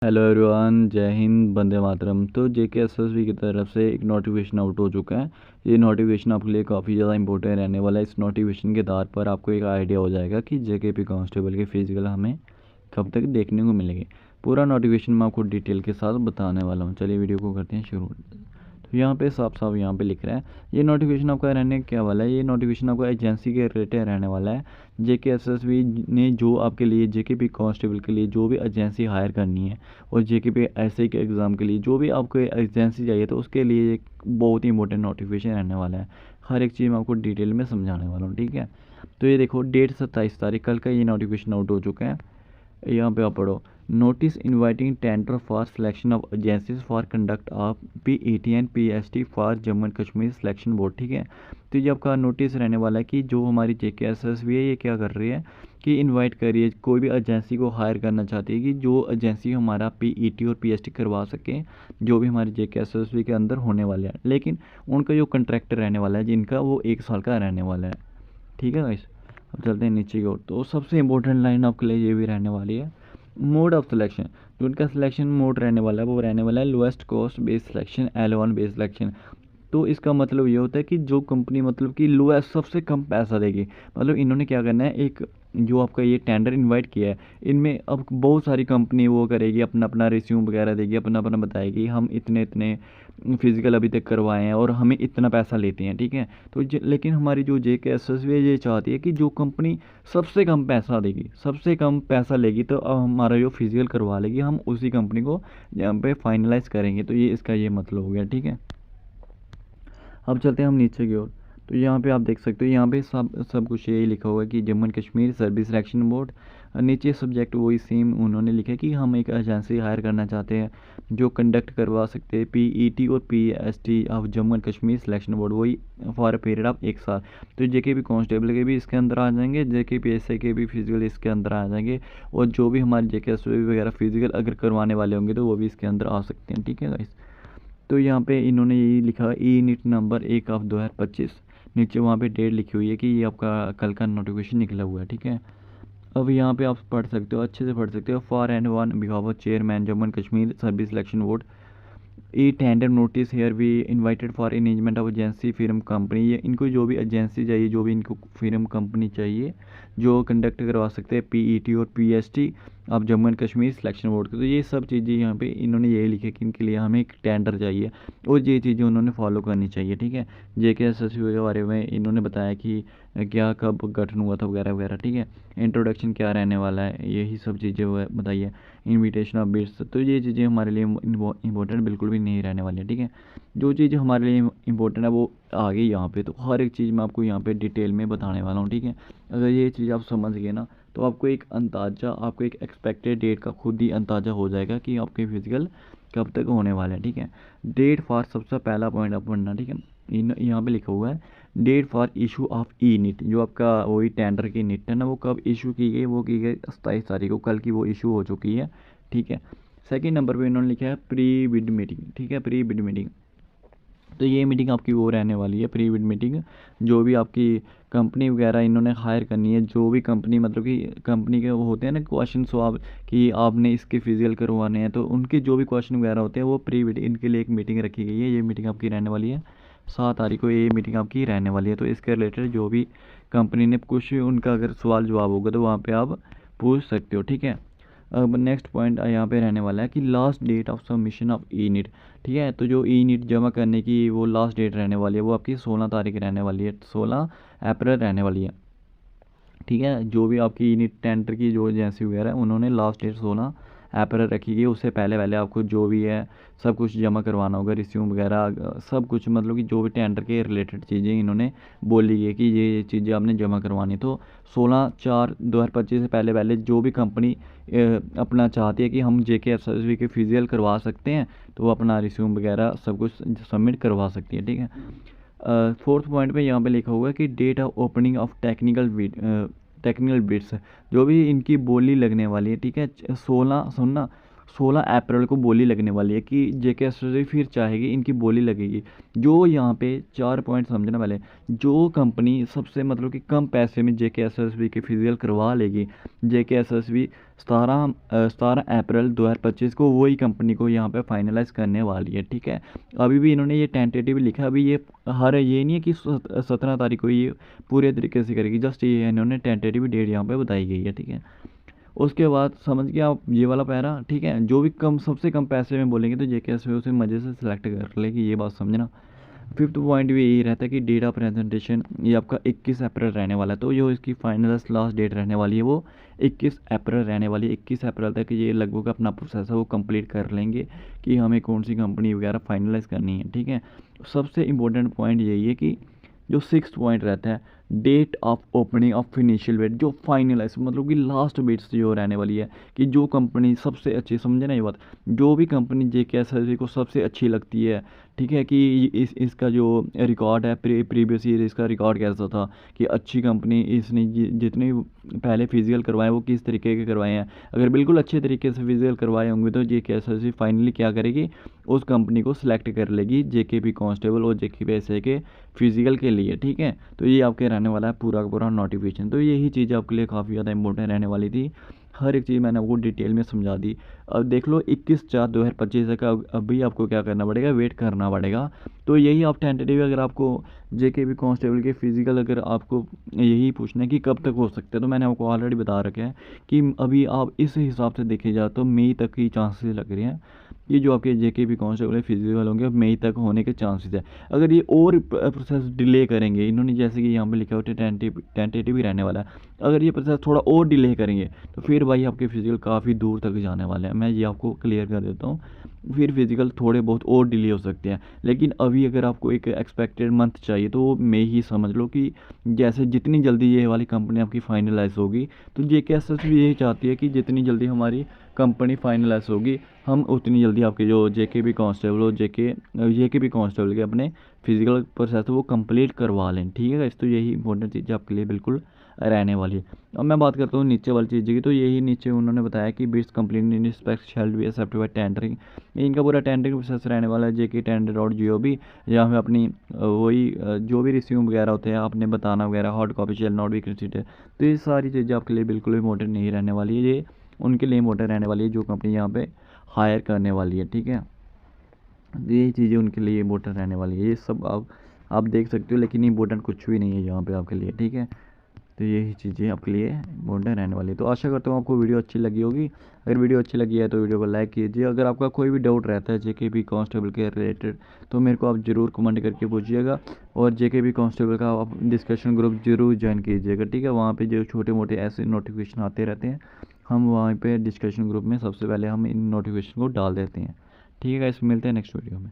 Hello everyone, जय हिंद, वंदे मातरम। तो JKSSB की तरफ से एक नोटिफिकेशन आउट हो चुका है। ये नोटिफिकेशन आपके लिए काफ़ी ज़्यादा इंपॉर्टेंट रहने वाला है। इस नोटिफिकेशन के आधार पर आपको एक आइडिया हो जाएगा कि जेकेपी कांस्टेबल के फिजिकल हमें कब तक देखने को मिलेंगे। पूरा नोटिफिकेशन मैं आपको डिटेल के साथ बताने वाला हूँ। चलिए वीडियो को करते हैं शुरू। तो यहाँ पे साफ साफ यहाँ पे लिख रहा है, ये नोटिफिकेशन आपका रहने क्या वाला है। ये नोटिफिकेशन आपका एजेंसी के रिलेटेड रहने वाला है। जेकेएसएसबी ने जो आपके लिए जेकेपी कांस्टेबल के लिए जो भी एजेंसी हायर करनी है और जेकेपी एसआई के एग्ज़ाम के लिए जो भी आपको एजेंसी चाहिए तो उसके लिए एक बहुत ही इंपॉर्टेंट नोटिफिकेशन रहने वाला है। हर एक चीज़ मैं आपको डिटेल में समझाने वाला हूँ, ठीक है। तो ये देखो, डेट 27 तारीख कल का ये नोटिफिकेशन आउट हो चुका है। यहाँ पे आप पढ़ो, notice inviting tender for selection of agencies for conduct of PET and PST for Jammu and Kashmir selection board, ठीक है। तो ये आपका नोटिस रहने वाला है कि जो हमारी जेकेएसएसबी है ये क्या कर रही है कि इनवाइट कर रही है, कोई भी एजेंसी को हायर करना चाहती है कि जो एजेंसी हमारा पीईटी और पीएसटी करवा सके, जो भी हमारी जेकेएसएसबी के अंदर होने वाले हैं। लेकिन उनका जो कंट्रैक्टर रहने वाला है जिनका, वो 1 साल का रहने वाला है, ठीक है गाइस। अब चलते हैं नीचे की ओर। तो सबसे इंपॉर्टेंट लाइन आपके लिए ये भी रहने वाली है, मोड ऑफ सिलेक्शन। जो उनका सिलेक्शन मोड रहने वाला है वो रहने वाला है lowest cost based selection, L1 based selection. तो इसका मतलब ये होता है कि जो कंपनी मतलब कि लोएस्ट सबसे कम पैसा देगी, मतलब इन्होंने क्या करना है, एक जो आपका ये टेंडर इनवाइट किया है, इनमें अब बहुत सारी कंपनी वो करेगी, अपना अपना रिज्यूम वगैरह देगी, अपना अपना बताएगी हम इतने इतने फिजिकल अभी तक करवाए हैं और हमें इतना पैसा लेते हैं, ठीक है। तो लेकिन हमारी जो जेकेएसएसबी ये चाहती है कि जो कंपनी सबसे कम पैसा देगी, सबसे कम पैसा लेगी, तो अब हमारा जो फिजिकल करवा लेगी हम उसी कंपनी को यहाँ पे फाइनलाइज करेंगे। तो ये इसका ये मतलब हो गया, ठीक है। अब चलते हैं हम नीचे की ओर। तो यहाँ पे आप देख सकते हो, यहाँ पे सब कुछ यही लिखा हुआ है कि Jammu and Kashmir service selection board. नीचे सब्जेक्ट वही सेम उन्होंने लिखा है कि हम एक एजेंसी हायर करना चाहते हैं जो कंडक्ट करवा सकते हैं पीईटी और PST of Jammu and Kashmir selection board, वही फॉर अ पीरियड ऑफ 1 साल। तो जेके भी कांस्टेबल के भी इसके अंदर आ जाएंगे, जेके पीएसआई के भी फिजिकल इसके अंदर आ जाएंगे, और जो भी हमारे जेके वगैरह फिजिकल अगर करवाने वाले होंगे तो वो भी इसके अंदर आ सकते हैं, ठीक है गाइस। तो यहाँ पे इन्होंने यही लिखा है, ई नीट नंबर 1/2025। नीचे वहाँ पे डेट लिखी हुई है कि ये आपका कल का नोटिफिकेशन निकला हुआ है, ठीक है। अब यहाँ पे आप पढ़ सकते हो, अच्छे से पढ़ सकते हो। For and on behalf chairman Jammu and Kashmir service selection board, e tender notice hereby invited for engagement of agency film company. ये इनको जो भी एजेंसी चाहिए, जो भी इनको फिल्म कंपनी चाहिए जो कंडक्ट करवा सकते हैं पीईटी और पीएसटी आप Jammu and Kashmir selection board के। तो ये सब चीज़ें यहाँ पे इन्होंने यही लिखी है कि इनके लिए हमें एक टेंडर चाहिए और ये चीज़ें उन्होंने फॉलो करनी चाहिए, ठीक है। जेकेएसएसबी के बारे में इन्होंने बताया कि क्या कब गठन हुआ था वगैरह वगैरह, ठीक है। इंट्रोडक्शन क्या रहने वाला है, यही सब चीज़ें वो बताइए। इनविटेशन ऑफ बिड्स, तो ये चीज़ें हमारे लिए इंपॉर्टेंट बिल्कुल भी नहीं रहने वाली है, ठीक है। जो चीज़ हमारे लिए इंपॉर्टेंट है वो आ गई यहाँ पे। तो हर एक चीज़ मैं आपको यहाँ पे डिटेल में बताने वाला हूँ, ठीक है। अगर ये चीज़ आप समझ गए ना तो आपको एक अंदाज़ा, आपको एक एक्सपेक्टेड डेट का खुद ही अंदाज़ा हो जाएगा कि आपके फिजिकल कब तक होने वाले हैं, ठीक है। डेट फॉर सबसे पहला पॉइंट आप पढ़ना, ठीक है। यहाँ पे लिखा हुआ है date for issue of e NIT. जो आपका वही टेंडर की नीट है ना, वो कब इशू की गई, वो की गई 27 तारीख को, कल की वो इशू हो चुकी है, ठीक है। सेकेंड नंबर पे इन्होंने लिखा है प्री बिड मीटिंग, ठीक है, प्री बिड मीटिंग। तो ये मीटिंग आपकी वो रहने वाली है, प्री बिड मीटिंग। जो भी आपकी कंपनी वगैरह इन्होंने हायर करनी है, जो भी कंपनी मतलब कि कंपनी के वो होते हैं ना क्वेश्चन सवाल कि आपने इसके फिजिकल करवाने हैं, तो उनके जो भी क्वेश्चन वगैरह होते हैं वो प्री बिड, इनके लिए एक मीटिंग रखी गई है। ये मीटिंग आपकी रहने वाली है 7 तारीख को, ये मीटिंग आपकी रहने वाली है। तो इसके रिलेटेड जो भी कंपनी ने कुछ उनका अगर सवाल जवाब होगा तो वहाँ पर आप पूछ सकते हो, ठीक है। अब नेक्स्ट पॉइंट यहाँ पे रहने वाला है कि last date of submission of e NIT, ठीक है। तो जो ई नीट जमा करने की वो लास्ट डेट रहने वाली है वो आपकी 16 तारीख रहने वाली है, 16 अप्रैल रहने वाली है, ठीक है। जो भी आपकी ई नीट टेंडर की जो एजेंसी वगैरह है उन्होंने लास्ट डेट 16 अप्रैल रखी गई। उससे पहले पहले आपको जो भी है सब कुछ जमा करवाना होगा, रिज्यूम वगैरह सब कुछ, मतलब कि जो भी टेंडर के रिलेटेड चीज़ें इन्होंने बोली है कि ये चीज़ें आपने जमा करवानी। तो 16/4/2025 से पहले पहले जो भी कंपनी अपना चाहती है कि हम जेकेएसएसबी के फिजिकल करवा सकते हैं तो वो अपना रिज्यूम वगैरह सब कुछ सबमिट करवा सकती है, ठीक है। फोर्थ पॉइंट पे यहाँ पे लिखा हुआ है कि date of opening of technical bids, जो भी इनकी बोली लगने वाली है, ठीक है। 16 सुनना 16 अप्रैल को बोली लगने वाली है कि जेके एसएसबी फिर चाहेगी, इनकी बोली लगेगी। जो यहाँ पे 4 पॉइंट समझने वाले, जो कंपनी सबसे मतलब कि कम पैसे में जेके एसएसबी के फिजिकल करवा लेगी, जेके एसएसबी 17 अप्रैल 2025 को वही कंपनी को यहाँ पे फाइनलाइज करने वाली है। ठीक है, अभी भी इन्होंने ये टेंटेटिव लिखा, अभी ये ये नहीं है कि 17 तारीख को ये पूरे तरीके से करेगी, जस्ट ये इन्होंने टेंटेटिव डेट यहाँ पे बताई गई है। ठीक है, उसके बाद समझ गया आप ये वाला पैरा। ठीक है, जो भी कम सबसे कम पैसे में बोलेंगे तो जेके एसएसबी उसे मज़े से सिलेक्ट कर लेगी, ये बात समझना। फिफ्थ पॉइंट भी यही रहता है कि डेट ऑफ प्रेजेंटेशन ये आपका 21 अप्रैल रहने वाला है, तो जो इसकी फाइनल लास्ट डेट रहने वाली है वो 21 अप्रैल रहने वाली है। 21 अप्रैल तक ये लगभग अपना प्रोसेस है वो कंप्लीट कर लेंगे कि हमें कौन सी कंपनी वगैरह फाइनलाइज करनी है। ठीक है, सबसे इम्पोर्टेंट पॉइंट यही है कि जो 6th पॉइंट रहता है, date of opening of financial bid, जो फाइनलाइज मतलब कि लास्ट बिड्स जो रहने वाली है, कि जो कंपनी सबसे अच्छी, समझे ना ये बात, जो भी कंपनी जेके एसएसबी को सबसे अच्छी लगती है, ठीक है, कि इसका जो रिकॉर्ड है प्रीवियस ईयर इसका रिकॉर्ड कैसा था, कि अच्छी कंपनी इसने जितने पहले फिजिकल करवाए वो किस तरीके के करवाए हैं, अगर बिल्कुल अच्छे तरीके से फिजिकल करवाए होंगे तो जेके एसएसबी फाइनली क्या करेगी, उस कंपनी को सिलेक्ट कर लेगी जेकेपी कांस्टेबल और जेकेपी एसआई के फिजिकल के लिए। ठीक है, तो ये आपके रहने वाला है पूरा का पूरा नोटिफिकेशन। तो यही चीज़ आपके लिए काफ़ी ज़्यादा इंपॉर्टेंट रहने वाली थी, हर एक चीज़ मैंने आपको डिटेल में समझा दी। अब देख लो 21/4/2025 तक अभी आपको क्या करना पड़ेगा, वेट करना पड़ेगा। तो यही आप टेंटेटिव, अगर आपको जेकेपी कांस्टेबल के फिजिकल अगर आपको यही पूछना है कि कब तक हो सकते हैं, तो मैंने आपको ऑलरेडी बता रखा है कि अभी आप इस हिसाब से देखे जाए तो मई तक ही चांसेस लग रहे हैं ये जो आपके जेकेपी कांस्टेबल फिजिकल होंगे मई तक होने के चांसेस है। अगर ये और प्रोसेस डिले करेंगे, इन्होंने जैसे कि यहाँ पे लिखा हुआ टेंटेटिव ही रहने वाला है, अगर ये प्रोसेस थोड़ा और डिले करेंगे तो फिर भाई आपके फिजिकल काफ़ी दूर तक जाने वाले हैं, मैं ये आपको क्लियर कर देता हूँ। फिर फिजिकल थोड़े बहुत और डिले हो सकते हैं, लेकिन अभी अगर आपको एक एक्सपेक्टेड मंथ चाहिए तो वो मई ही समझ लो, कि जैसे जितनी जल्दी ये वाली कंपनी आपकी फाइनलाइज होगी, तो जेके एसएसबी यही चाहती है कि जितनी जल्दी हमारी कंपनी फाइनलाइज होगी हम उतनी जल्दी आपके जो जेकेपी कांस्टेबल और जेकेपी कांस्टेबल के अपने फिजिकल प्रोसेस वो कंप्लीट करवा लें। ठीक है, इस तो यही इंपॉर्टेंट चीज़ आपके लिए बिल्कुल रहने वाली है। अब मैं बात करता हूँ नीचे वाली चीज़ की, तो यही नीचे उन्होंने बताया कि bids complete in respect shall be accepted by tendering, इनका पूरा टेंडरिंग प्रोसेस रहने वाला है जेके टेंडर और GOB, जहाँ पे अपनी वही जो भी रिस्यूम वगैरह होते हैं आपने बताना वगैरह, hot copy shall not be considered. तो ये सारी चीज़ें आपके लिए बिल्कुल इंपॉर्टेंट नहीं रहने वाली है, ये उनके लिए इंपॉर्टेंट रहने वाली है जो कंपनी यहाँ पे हायर करने वाली है। ठीक है, ये चीज़ें उनके लिए इंपॉर्टेंट रहने वाली है, ये सब आप देख सकते हो, लेकिन इंपॉर्टेंट कुछ भी नहीं है यहाँ पे आपके लिए। ठीक है, तो यही चीज़ें आपके लिए इंपॉर्टेंट रहने वाली है। तो आशा करता हूँ आपको वीडियो अच्छी लगी होगी, अगर वीडियो अच्छी लगी है तो वीडियो को लाइक कीजिए। अगर आपका कोई भी डाउट रहता है जेकेपी कांस्टेबल के रिलेटेड तो मेरे को आप ज़रूर कमेंट करके पूछिएगा, और जेकेपी कांस्टेबल का आप डिस्कशन ग्रुप जरूर ज्वाइन कीजिएगा। ठीक है, वहाँ पे जो छोटे मोटे ऐसे नोटिफिकेशन आते रहते हैं, हम वहाँ पे डिस्कशन ग्रुप में सबसे पहले हम इन नोटिफिकेशन को डाल देते हैं। ठीक है गाइस, मिलते हैं नेक्स्ट वीडियो में।